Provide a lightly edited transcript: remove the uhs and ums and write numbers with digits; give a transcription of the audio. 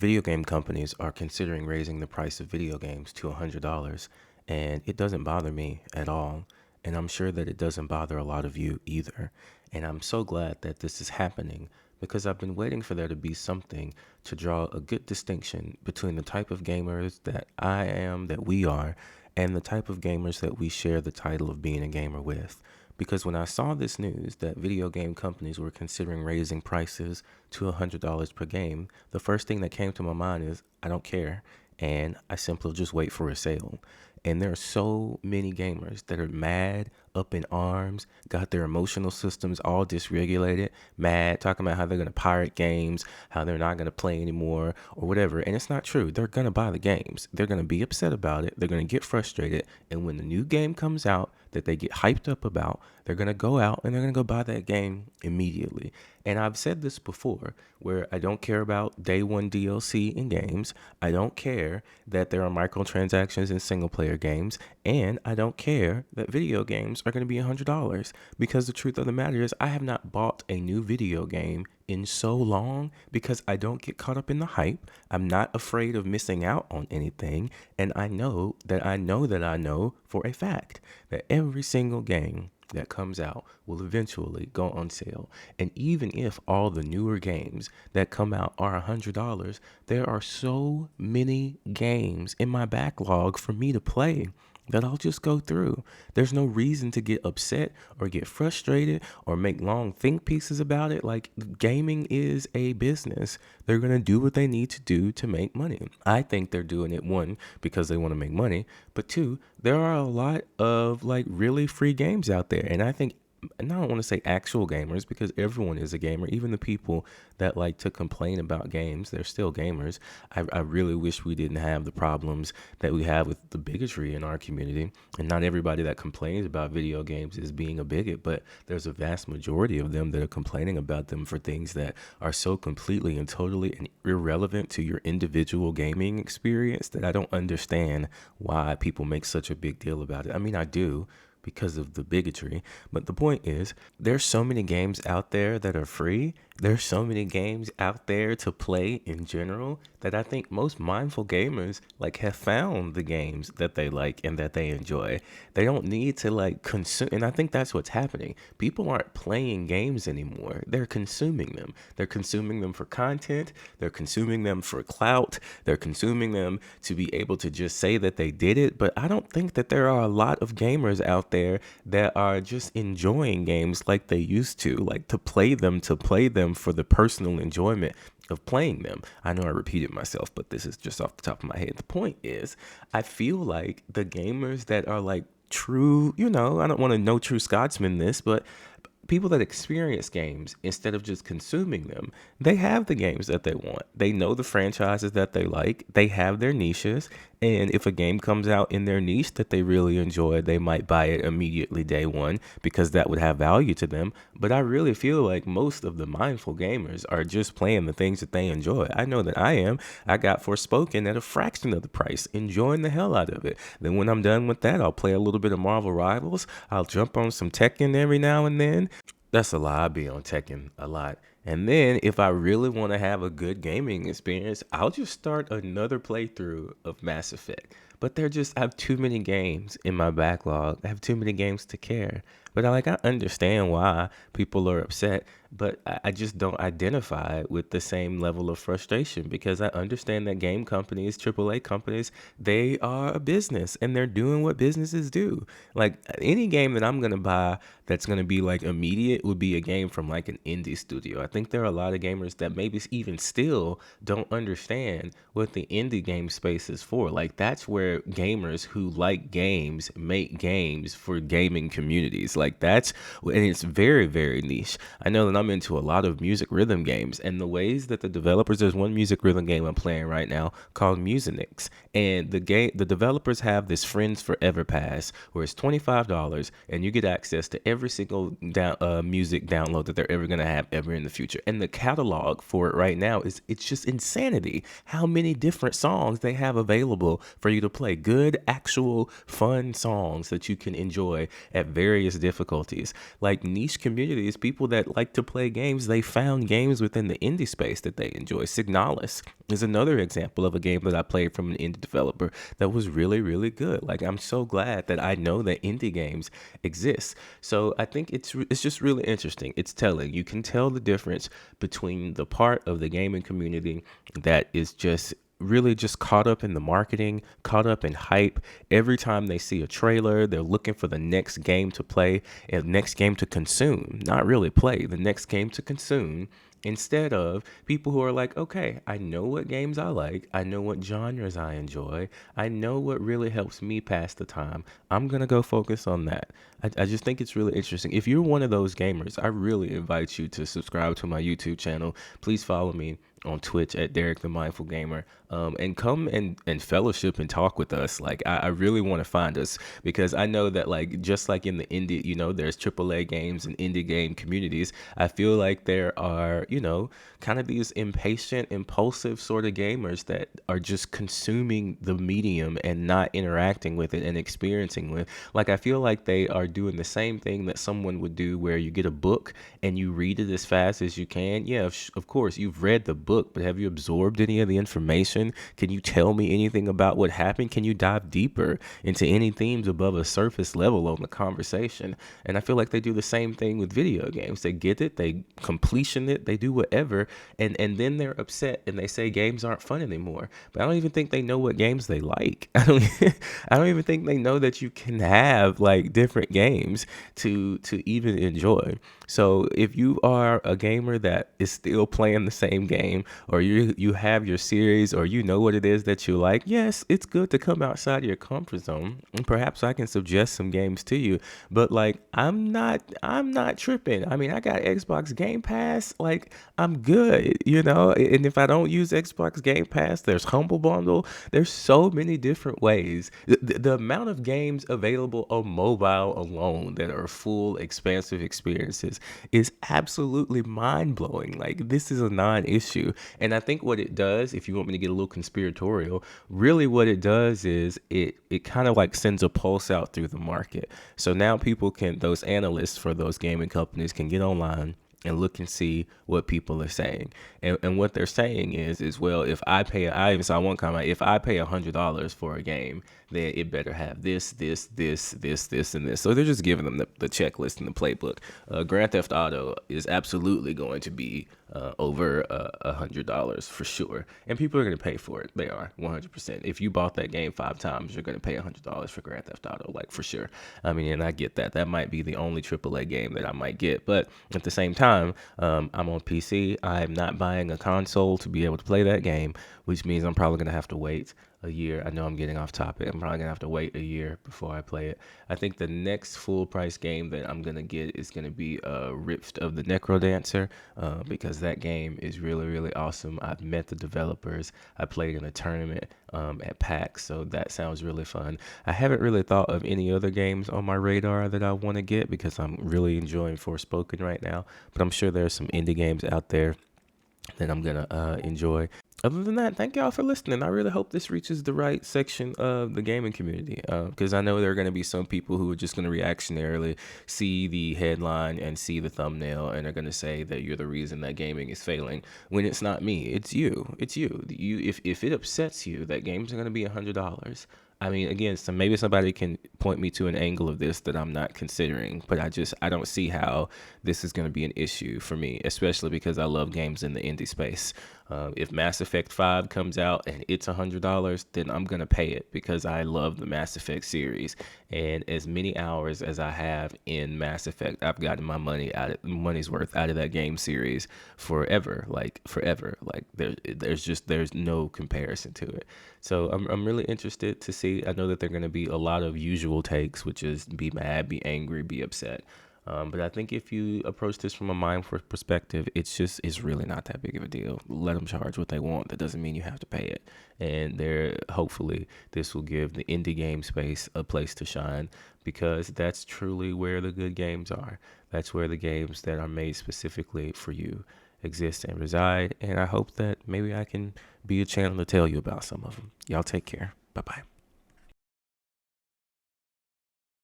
Video game companies are considering raising the price of video games to $100, and it doesn't bother me at all. And I'm sure that it doesn't bother a lot of you either. And I'm so glad that this is happening because I've been waiting for there to be something to draw a good distinction between the type of gamers that I am, that we are, and the type of gamers that we share the title of being a gamer with. Because when I saw this news that video game companies were considering raising prices to $100 per game, the first thing that came to my mind is I don't care. And I simply just wait for a sale. And there are so many gamers that are mad, up in arms, got their emotional systems all dysregulated, mad, talking about how they're going to pirate games, how they're not going to play anymore, or whatever. And it's not true. They're going to buy the games. They're going to be upset about it. They're going to get frustrated. And when the new game comes out that they get hyped up about, they're going to go out and they're going to go buy that game immediately. And I've said this before, where I don't care about day one DLC in games. I don't care that there are microtransactions in single player games. And I don't care that video games are going to be $100, because the truth of the matter is I have not bought a new video game in so long because I don't get caught up in the hype. I'm not afraid of missing out on anything. And I know that I know that I know for a fact that every single game that comes out will eventually go on sale. And even if all the newer games that come out are $100, there are so many games in my backlog for me to play that I'll just go through. There's no reason to get upset or get frustrated or make long think pieces about it. Like, gaming is a business. They're going to do what they need to do to make money. I think they're doing it, one, because they want to make money, but two, there are a lot of like really free games out there. And I think, and I don't want to say actual gamers, because everyone is a gamer. Even the people that like to complain about games, they're still gamers. I really wish we didn't have the problems that we have with the bigotry in our community. And not everybody that complains about video games is being a bigot, but there's a vast majority of them that are complaining about them for things that are so completely and totally irrelevant to your individual gaming experience that I don't understand why people make such a big deal about it. I mean, I do, because of the bigotry. But the point is, there's so many games out there that are free. There's so many games out there to play in general that I think most mindful gamers like have found the games that they like and that they enjoy. They don't need to like consume. And I think that's what's happening. People aren't playing games anymore. They're consuming them. They're consuming them for content. They're consuming them for clout. They're consuming them to be able to just say that they did it. But I don't think that there are a lot of gamers out there that are just enjoying games like they used to play them for the personal enjoyment of playing them. I know I repeated myself, but this is just off the top of my head. The point is, I feel like the gamers that are like true, I don't want to no true Scotsman this, but people that experience games instead of just consuming them, they have the games that they want. They know the franchises that they like. They have their niches. And if a game comes out in their niche that they really enjoy, they might buy it immediately day one because that would have value to them. But I really feel like most of the mindful gamers are just playing the things that they enjoy. I know that I am. I got Forspoken at a fraction of the price, enjoying the hell out of it. Then when I'm done with that, I'll play a little bit of Marvel Rivals. I'll jump on some Tekken every now and then. That's a lie. I be on Tekken a lot. And then if I really want to have a good gaming experience, I'll just start another playthrough of Mass Effect. But I have too many games in my backlog. I have too many games to care. But I understand why people are upset, but I just don't identify with the same level of frustration, because I understand that game companies, AAA companies, they are a business and they're doing what businesses do. Like, any game that I'm going to buy that's going to be like immediate would be a game from like an indie studio. I think there are a lot of gamers that maybe even still don't understand what the indie game space is for. Like, that's where gamers who like games make games for gaming communities. Like, and it's very, very niche. I know that I'm into a lot of music rhythm games, and the ways that the developers, there's one music rhythm game I'm playing right now called Musinix, and the developers have this Friends Forever pass where it's $25 and you get access to every single music download that they're ever going to have ever in the future. And the catalog for it right now it's just insanity how many different songs they have available for you to play good, actual, fun songs that you can enjoy at various difficulties. Like niche communities, people that like to play games, they found games within the indie space that they enjoy. Signalis is another example of a game that I played from an indie developer that was really, really good. Like I'm so glad that I know that indie games exist. So I think it's just really interesting. It's telling. You can tell the difference between the part of the gaming community that is just really just caught up in the marketing, caught up in hype. Every time they see a trailer, they're looking for the next game to play and next game to consume, not really play, the next game to consume. Instead of people who are like, okay, I know what games I like. I know what genres I enjoy. I know what really helps me pass the time. I'm going to go focus on that. I just think it's really interesting. If you're one of those gamers, I really invite you to subscribe to my YouTube channel. Please follow me on Twitch at Derek the Mindful Gamer, and come and fellowship and talk with us. Like I really want to find us because I know that like just like in the indie, there's AAA games and indie game communities. I feel like there are kind of these impatient, impulsive sort of gamers that are just consuming the medium and not interacting with it and experiencing with. Like I feel like they are doing the same thing that someone would do where you get a book and you read it as fast as you can. Yeah, of course, you've read the book, but have you absorbed any of the information? Can you tell me anything about what happened? Can you dive deeper into any themes above a surface level on the conversation? And I feel like they do the same thing with video games. They get it, they completion it, they do whatever, and then they're upset and they say games aren't fun anymore. But I don't even think they know what games they like. I don't even think they know that you can have like different games to even enjoy. So if you are a gamer that is still playing the same game, or you have your series, or you know what it is that you like, yes, it's good to come outside of your comfort zone. And perhaps I can suggest some games to you. But like I'm not tripping. I mean, I got Xbox Game Pass. Like I'm good, And if I don't use Xbox Game Pass, there's Humble Bundle. There's so many different ways. The amount of games available on mobile alone that are full, expansive experiences is absolutely mind blowing. Like this is a non-issue, and I think what it does, if you want me to get a little conspiratorial, really what it does is it kind of like sends a pulse out through the market. So now people can, those analysts for those gaming companies can get online and look and see what people are saying. And what they're saying is well, if I even saw one comment, if I pay $100 for a game, then it better have this, and this. So they're just giving them the checklist and the playbook. Grand Theft Auto is absolutely going to be over $100 for sure. And people are going to pay for it. They are 100%. If you bought that game 5 times, you're going to pay $100 for Grand Theft Auto, like for sure. I mean, and I get that. That might be the only AAA game that I might get. But at the same time, I'm on PC. I'm not buying a console to be able to play that game, which means I'm probably going to have to wait a year. I know I'm getting off topic. I'm probably gonna have to wait a year before I play it. I think the next full price game that I'm gonna get is gonna be Rift of the Necrodancer, because that game is really, really awesome. I've met the developers. I played in a tournament at PAX, so that sounds really fun. I haven't really thought of any other games on my radar that I want to get because I'm really enjoying Forspoken right now, but I'm sure there's some indie games out there that I'm gonna enjoy. Other than that, thank y'all for listening. I really hope this reaches the right section of the gaming community, because I know there are going to be some people who are just going to reactionarily see the headline and see the thumbnail and are going to say that you're the reason that gaming is failing, when it's not me. It's you. It's you. If it upsets you that games are going to be $100, I mean, again, so maybe somebody can point me to an angle of this that I'm not considering, but I don't see how this is going to be an issue for me, especially because I love games in the indie space. If Mass Effect 5 comes out and it's $100, then I'm going to pay it because I love the Mass Effect series. And as many hours as I have in Mass Effect, I've gotten my money's worth out of that game series forever, like forever. Like there's no comparison to it. So I'm really interested to see. I know that there are going to be a lot of usual takes, which is be mad, be angry, be upset. But I think if you approach this from a mindful perspective, it's really not that big of a deal. Let them charge what they want. That doesn't mean you have to pay it. And hopefully this will give the indie game space a place to shine, because that's truly where the good games are. That's where the games that are made specifically for you exist and reside. And I hope that maybe I can be a channel to tell you about some of them. Y'all take care. Bye-bye.